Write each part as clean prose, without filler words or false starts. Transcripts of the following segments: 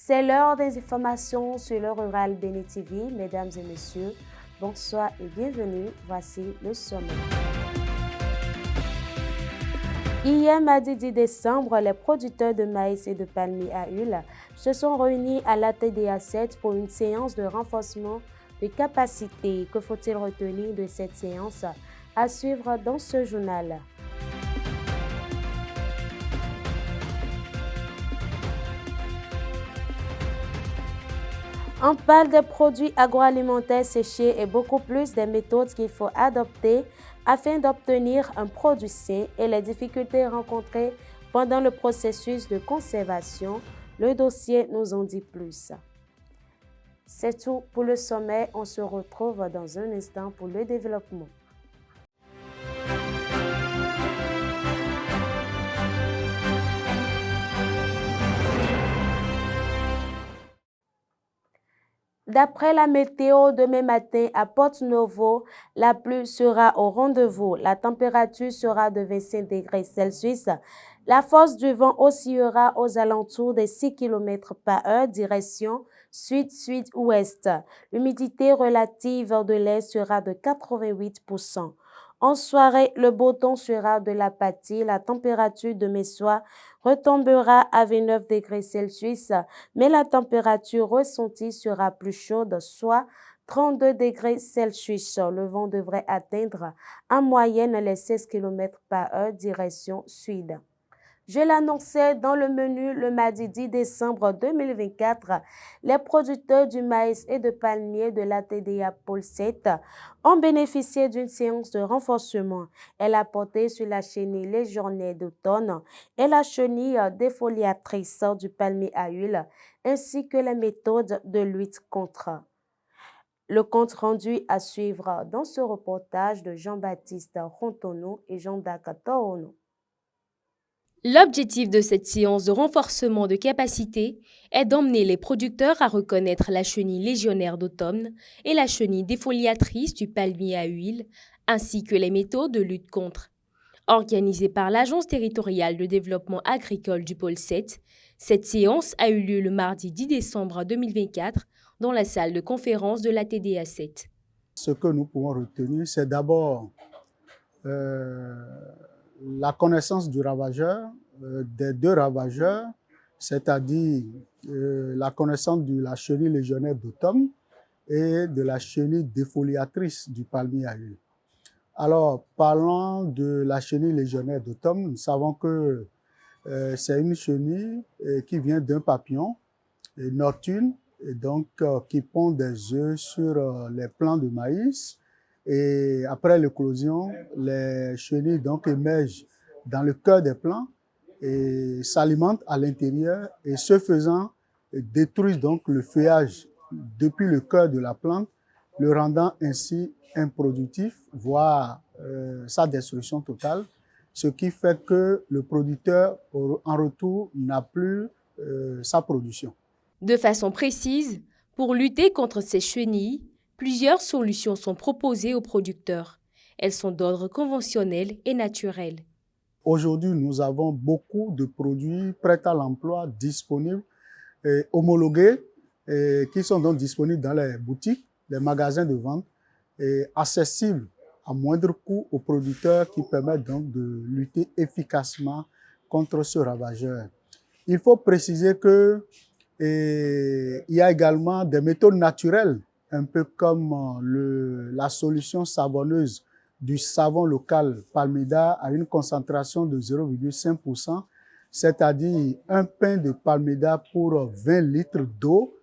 C'est l'heure des informations sur le Rural Bénin TV. Mesdames et messieurs, bonsoir et bienvenue. Voici le sommaire. Hier, mardi 10 décembre, les producteurs de maïs et de palmiers à huile se sont réunis à l'ATDA 7 pour une séance de renforcement de capacité. Que faut-il retenir de cette séance? À suivre dans ce journal. On parle des produits agroalimentaires séchés et beaucoup plus des méthodes qu'il faut adopter afin d'obtenir un produit sain et les difficultés rencontrées pendant le processus de conservation. Le dossier nous en dit plus. C'est tout pour le sommet. On se retrouve dans un instant pour le développement. D'après la météo, demain matin à Porto-Novo, la pluie sera au rendez-vous. La température sera de 25 degrés Celsius. La force du vent oscillera aux alentours des 6 km par heure, direction sud-sud-ouest. L'humidité relative de l'air sera de 88%. En soirée, le beau temps sera de l'apathie. La température demain soir retombera à 29 degrés Celsius, mais la température ressentie sera plus chaude, soit 32 degrés Celsius. Le vent devrait atteindre en moyenne les 16 km par heure, direction sud. Je l'annonçais dans le menu le mardi 10 décembre 2024, les producteurs du maïs et de palmiers de l'ATDA Pôle 7 ont bénéficié d'une séance de renforcement. Elle a porté sur la chenille légionnaire d'automne et la chenille défoliatrice du palmier à huile, ainsi que les méthodes de lutte contre. Le compte rendu à suivre dans ce reportage de Jean-Baptiste Rontonou et Jean-Dac Torono. L'objectif de cette séance de renforcement de capacité est d'emmener les producteurs à reconnaître la chenille légionnaire d'automne et la chenille défoliatrice du palmier à huile, ainsi que les méthodes de lutte contre. Organisée par l'Agence territoriale de développement agricole du Pôle 7, cette séance a eu lieu le mardi 10 décembre 2024 dans la salle de conférence de la TDA 7. Ce que nous pouvons retenir, c'est d'abord la connaissance du ravageur, des deux ravageurs, c'est-à-dire la connaissance de la chenille légionnaire d'automne et de la chenille défoliatrice du palmier à huile. Alors, parlant de la chenille légionnaire d'automne, nous savons que c'est une chenille qui vient d'un papillon nocturne, et donc qui pond des œufs sur les plants de maïs. Et après l'éclosion, les chenilles donc émergent dans le cœur des plants et s'alimentent à l'intérieur et ce faisant détruisent donc le feuillage depuis le cœur de la plante, le rendant ainsi improductif, voire sa destruction totale, ce qui fait que le producteur en retour n'a plus sa production. De façon précise, pour lutter contre ces chenilles, plusieurs solutions sont proposées aux producteurs. Elles sont d'ordre conventionnel et naturel. Aujourd'hui, nous avons beaucoup de produits prêts à l'emploi disponibles et homologués et qui sont donc disponibles dans les boutiques, les magasins de vente et accessibles à moindre coût aux producteurs qui permettent donc de lutter efficacement contre ce ravageur. Il faut préciser que il y a également des méthodes naturelles, un peu comme la solution savonneuse du savon local Palmeda à une concentration de 0,5%, c'est-à-dire un pain de Palmeda pour 20 litres d'eau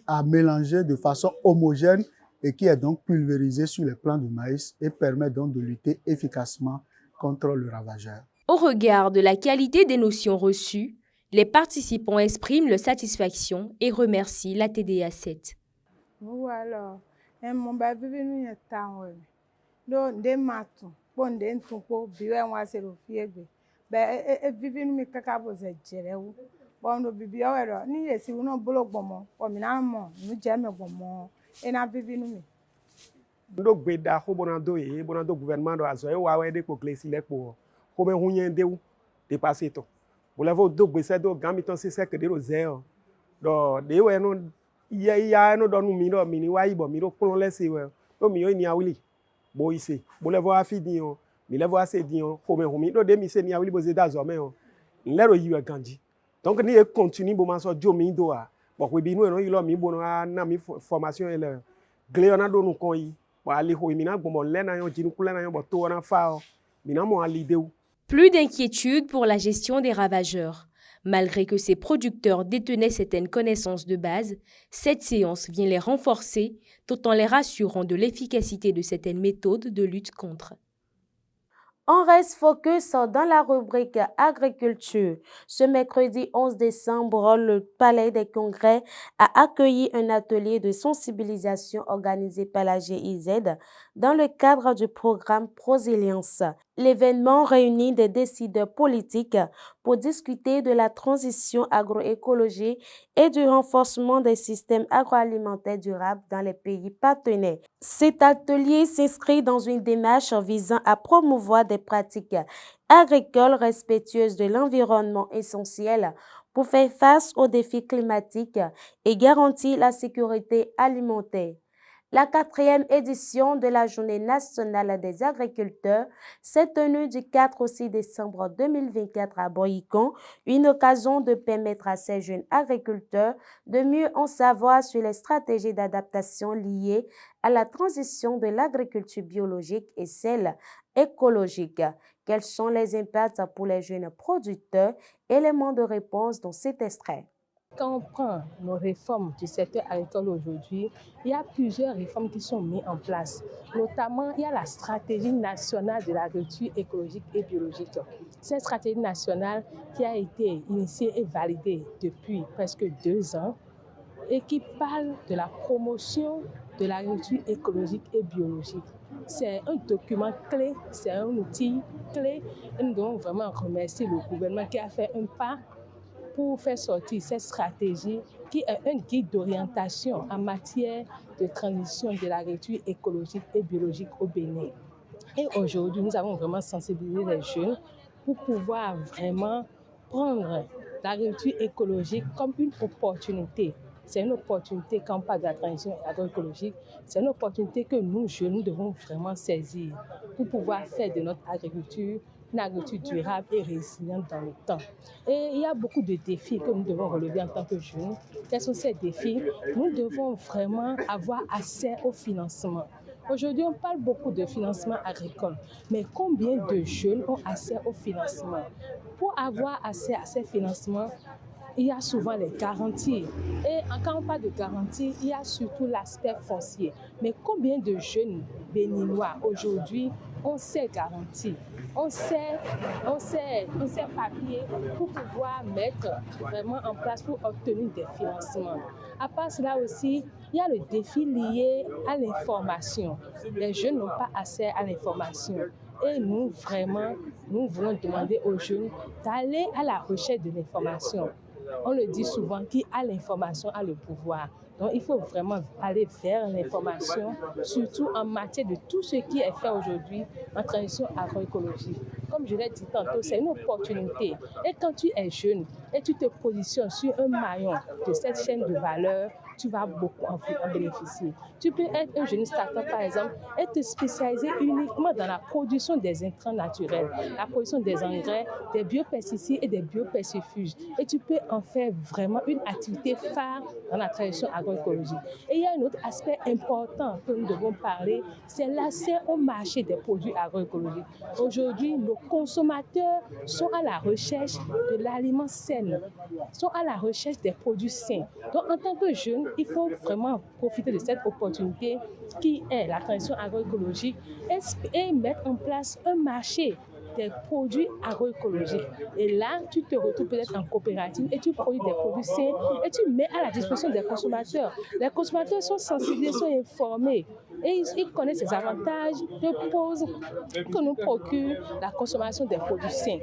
à mélanger de façon homogène et qui est donc pulvérisé sur les plants de maïs et permet donc de lutter efficacement contre le ravageur. Au regard de la qualité des notions reçues, les participants expriment leur satisfaction et remercient la TDA 7. Voilà. Mon baby venu en temps. Do de matu, bon de ntupo biwe nwa se lo fiegbe. Be vivi mi kaka bo ze jerewu. Bon do bibi o ero ni yesi uno bolo gbomo, o mi na mo, nu je me gbomo. E na vivi nu mi. Do gbeda ho bonando e bonando gouvernement do azo e wa we de ko klesi le po. Ko be hunye ndewu de passer to. Vous l'avez do gbese do gamiton se sek de rozel. do de we no ya no do nu mi do mi ni wa ibo mi do kpon lese we do mi yo ni awili bo ise bo le vo afi din o mi le vo ase din o ho mi do de mi se ni awili bo ze da zo me o nlero yi we ganji donc ni e continue bo ma so jo mi do a bo ko bi nu e no yi lo mi bo no na mi formation ele gle na do nu kon yi wa ali ho mi na gbo mo le na yo jinu kule na yo bo to na fa o mi na mo ali de. Plus d'inquiétude pour la gestion des ravageurs. Malgré que ces producteurs détenaient certaines connaissances de base, cette séance vient les renforcer tout en les rassurant de l'efficacité de certaines méthodes de lutte contre. On reste focus dans la rubrique agriculture. Ce mercredi 11 décembre, le Palais des Congrès a accueilli un atelier de sensibilisation organisé par la GIZ dans le cadre du programme Prosilience. L'événement réunit des décideurs politiques pour discuter de la transition agroécologique et du renforcement des systèmes agroalimentaires durables dans les pays partenaires. Cet atelier s'inscrit dans une démarche visant à promouvoir des pratiques agricoles respectueuses de l'environnement essentiel pour faire face aux défis climatiques et garantir la sécurité alimentaire. La 4e édition de la Journée nationale des agriculteurs s'est tenue du 4 au 6 décembre 2024 à Boycon, une occasion de permettre à ces jeunes agriculteurs de mieux en savoir sur les stratégies d'adaptation liées à la transition de l'agriculture biologique et celle écologique. Quels sont les impacts pour les jeunes producteurs? Éléments de réponse dans cet extrait. Quand on prend nos réformes du secteur agricole aujourd'hui, il y a plusieurs réformes qui sont mises en place. Notamment, il y a la stratégie nationale de l'agriculture écologique et biologique. Cette stratégie nationale qui a été initiée et validée depuis presque 2 ans et qui parle de la promotion de l'agriculture écologique et biologique. C'est un document clé, c'est un outil clé et nous devons vraiment remercier le gouvernement qui a fait un pas pour faire sortir cette stratégie qui est un guide d'orientation en matière de transition de l'agriculture écologique et biologique au Bénin. Et aujourd'hui, nous avons vraiment sensibilisé les jeunes pour pouvoir vraiment prendre l'agriculture écologique comme une opportunité. C'est une opportunité quand on parle de la transition agroécologique, c'est une opportunité que nous, jeunes, nous devons vraiment saisir pour pouvoir faire de notre agriculture une agriculture durable et résiliente dans le temps. Et il y a beaucoup de défis que nous devons relever en tant que jeunes. Quels sont ces défis? Nous devons vraiment avoir accès au financement. Aujourd'hui, on parle beaucoup de financement agricole, mais combien de jeunes ont accès au financement? Pour avoir accès à ces financements, il y a souvent les garanties. Et quand on parle de garanties, il y a surtout l'aspect foncier. Mais combien de jeunes béninois aujourd'hui ont ces garanties, ont ces papiers pour pouvoir mettre vraiment en place pour obtenir des financements? À part cela aussi, il y a le défi lié à l'information. Les jeunes n'ont pas accès à l'information. Et nous, vraiment, nous voulons demander aux jeunes d'aller à la recherche de l'information. On le dit souvent, qui a l'information a le pouvoir. Donc, il faut vraiment aller vers l'information, surtout en matière de tout ce qui est fait aujourd'hui en transition agroécologique. Comme je l'ai dit tantôt, c'est une opportunité. Et quand tu es jeune et tu te positionnes sur un maillon de cette chaîne de valeur, tu vas beaucoup en bénéficier. Tu peux être un jeune start-up, par exemple, et te spécialiser uniquement dans la production des intrants naturels, la production des engrais, des biopesticides et des biopestifuges. Et tu peux en faire vraiment une activité phare dans la transition agroécologique. Et il y a un autre aspect important que nous devons parler, c'est l'accès au marché des produits agroécologiques. Aujourd'hui, nos consommateurs sont à la recherche de l'aliment sain, sont à la recherche des produits sains. Donc, en tant que jeune, il faut vraiment profiter de cette opportunité qui est la transition agroécologique et mettre en place un marché des produits agroécologiques. Et là, tu te retrouves peut-être en coopérative et tu produis des produits sains et tu mets à la disposition des consommateurs. Les consommateurs sont sensibilisés, sont informés et ils connaissent les avantages de pause que nous procure la consommation des produits sains.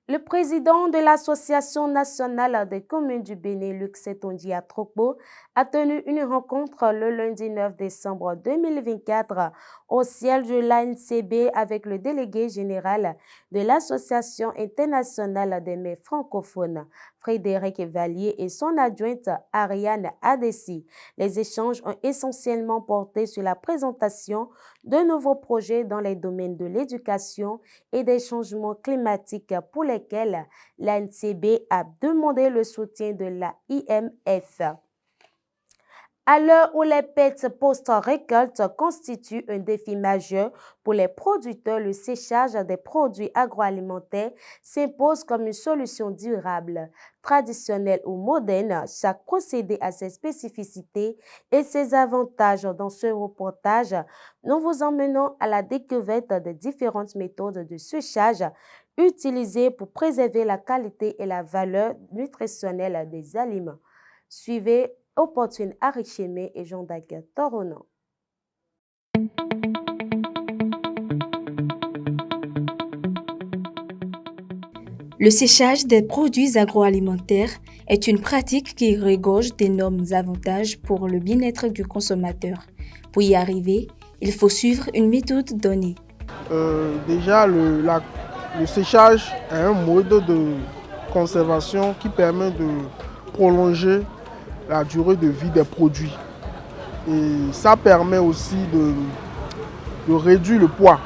Le président de l'Association nationale des communes du Bénin, Luc Setonji Atropo, a tenu une rencontre le lundi 9 décembre 2024 au siège de l'ANCB avec le délégué général de l'Association internationale des maires francophones, Frédéric Vallier et son adjointe Ariane Adessi. Les échanges ont essentiellement porté sur la présentation de nouveaux projets dans les domaines de l'éducation et des changements climatiques pour lesquels l'ANCB a demandé le soutien de la IMF. À l'heure où les pertes post-récolte constituent un défi majeur pour les producteurs, le séchage des produits agroalimentaires s'impose comme une solution durable. Traditionnelle ou moderne, chaque procédé a ses spécificités et ses avantages. Dans ce reportage, nous vous emmenons à la découverte des différentes méthodes de séchage utilisées pour préserver la qualité et la valeur nutritionnelle des aliments. Suivez Opportune Arichemé et Jean-Daguerre Toronan. Le séchage des produits agroalimentaires est une pratique qui regorge d'énormes avantages pour le bien-être du consommateur. Pour y arriver, il faut suivre une méthode donnée. Déjà, le séchage est un mode de conservation qui permet de prolonger la durée de vie des produits. Et ça permet aussi de réduire le poids.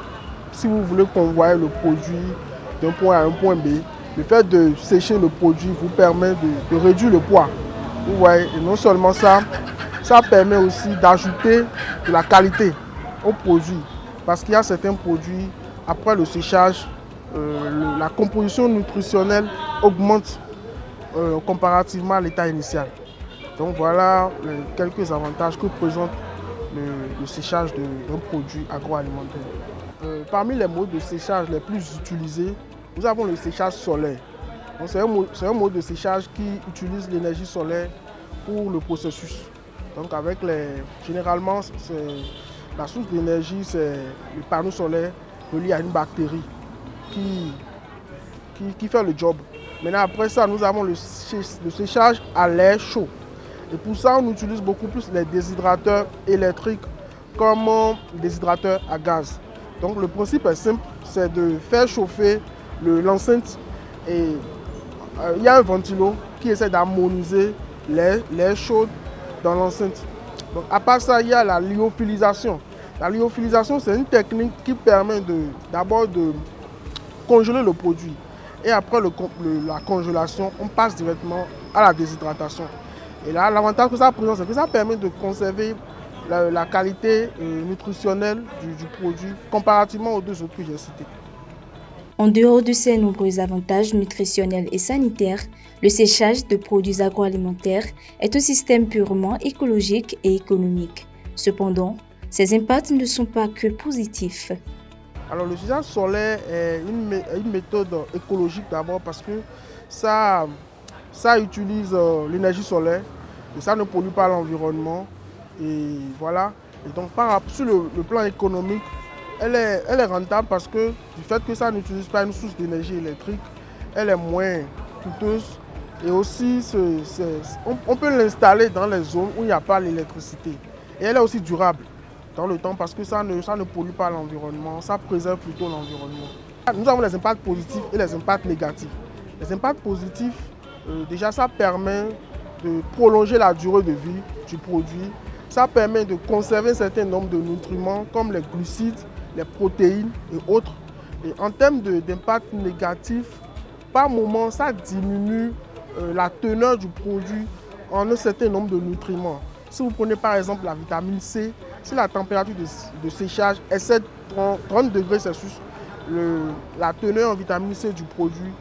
Si vous voulez convoyer le produit d'un point A à un point B, le fait de sécher le produit vous permet de réduire le poids. Vous voyez, et non seulement ça, ça permet aussi d'ajouter de la qualité au produit. Parce qu'il y a certains produits, après le séchage, la composition nutritionnelle augmente comparativement à l'état initial. Donc voilà quelques avantages que présente le séchage d'un produit agroalimentaire. Parmi les modes de séchage les plus utilisés, nous avons le séchage solaire. C'est un mode de séchage qui utilise l'énergie solaire pour le processus. Donc généralement, la source d'énergie, c'est le panneau solaire relié à une bactérie qui fait le job. Maintenant, après ça, nous avons le séchage à l'air chaud. Et pour ça, on utilise beaucoup plus les déshydrateurs électriques comme déshydrateurs à gaz. Donc le principe est simple, c'est de faire chauffer l'enceinte et il y a un ventilo qui essaie d'harmoniser l'air chaud dans l'enceinte. Donc à part ça, il y a la lyophilisation. La lyophilisation, c'est une technique qui permet d'abord de congeler le produit. Et après la congélation, on passe directement à la déshydratation. Et là, l'avantage que ça présente, c'est que ça permet de conserver la qualité nutritionnelle du produit comparativement aux deux autres que j'ai cités. En dehors de ces nombreux avantages nutritionnels et sanitaires, le séchage de produits agroalimentaires est un système purement écologique et économique. Cependant, ces impacts ne sont pas que positifs. Alors le séchage solaire est une méthode écologique d'abord parce que ça utilise l'énergie solaire et ça ne pollue pas l'environnement. Et voilà. Et donc sur le plan économique, elle est rentable parce que du fait que ça n'utilise pas une source d'énergie électrique, elle est moins coûteuse. Et aussi, on peut l'installer dans les zones où il n'y a pas l'électricité. Et elle est aussi durable dans le temps parce que ça ne pollue pas l'environnement, ça préserve plutôt l'environnement. Nous avons les impacts positifs et les impacts négatifs. Les impacts positifs, déjà ça permet de prolonger la durée de vie du produit. Ça permet de conserver un certain nombre de nutriments comme les glucides, les protéines et autres. Et en termes d'impact négatif, par moment, ça diminue la teneur du produit en un certain nombre de nutriments. Si vous prenez par exemple la vitamine C, si la température de séchage excède 30 degrés Celsius, la teneur en vitamine C du produit,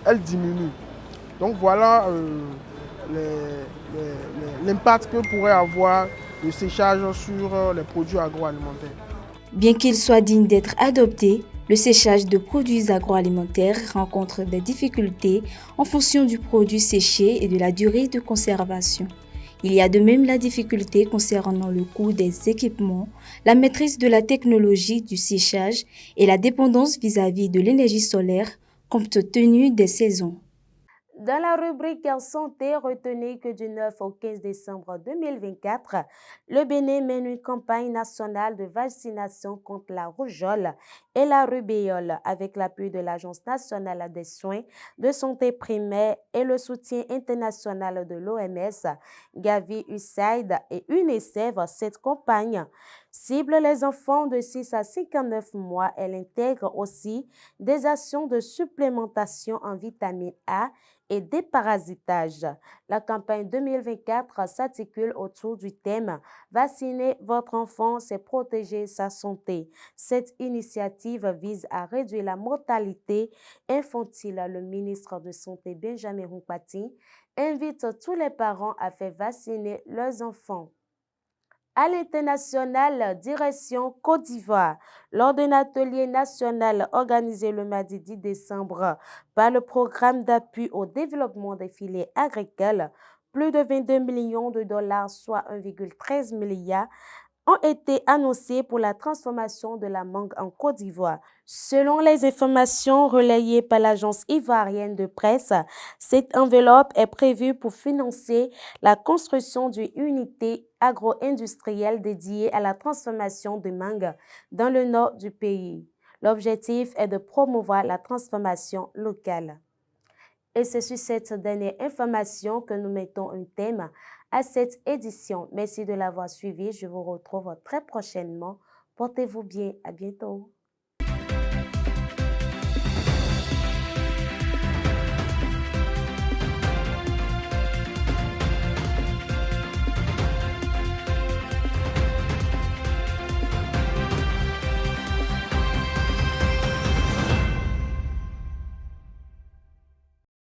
elle diminue. Donc voilà l'impact que pourrait avoir le séchage sur les produits agroalimentaires. Bien qu'il soit digne d'être adopté, le séchage de produits agroalimentaires rencontre des difficultés en fonction du produit séché et de la durée de conservation. Il y a de même la difficulté concernant le coût des équipements, la maîtrise de la technologie du séchage et la dépendance vis-à-vis de l'énergie solaire compte tenu des saisons. Dans la rubrique santé, retenez que du 9 au 15 décembre 2024, le Bénin mène une campagne nationale de vaccination contre la rougeole et la rubéole avec l'appui de l'Agence nationale des soins de santé primaire et le soutien international de l'OMS, Gavi, USAID et UNICEF. Cette campagne cible les enfants de 6 à 59 mois. Elle intègre aussi des actions de supplémentation en vitamine A et déparasitage. La campagne 2024 s'articule autour du thème « Vacciner votre enfant, c'est protéger sa santé ». Cette initiative vise à réduire la mortalité infantile. Le ministre de Santé, Benjamin Hunkpati, invite tous les parents à faire vacciner leurs enfants. À l'international, direction Côte d'Ivoire, lors d'un atelier national organisé le mardi 10 décembre par le programme d'appui au développement des filières agricoles, plus de 22 millions de dollars, soit 1,13 milliard, ont été annoncés pour la transformation de la mangue en Côte d'Ivoire. Selon les informations relayées par l'agence ivoirienne de presse, cette enveloppe est prévue pour financer la construction d'une unité agro-industrielle dédiée à la transformation de mangue dans le nord du pays. L'objectif est de promouvoir la transformation locale. Et c'est sur cette dernière information que nous mettons un thème à cette édition. Merci de l'avoir suivi. Je vous retrouve très prochainement. Portez-vous bien. À bientôt.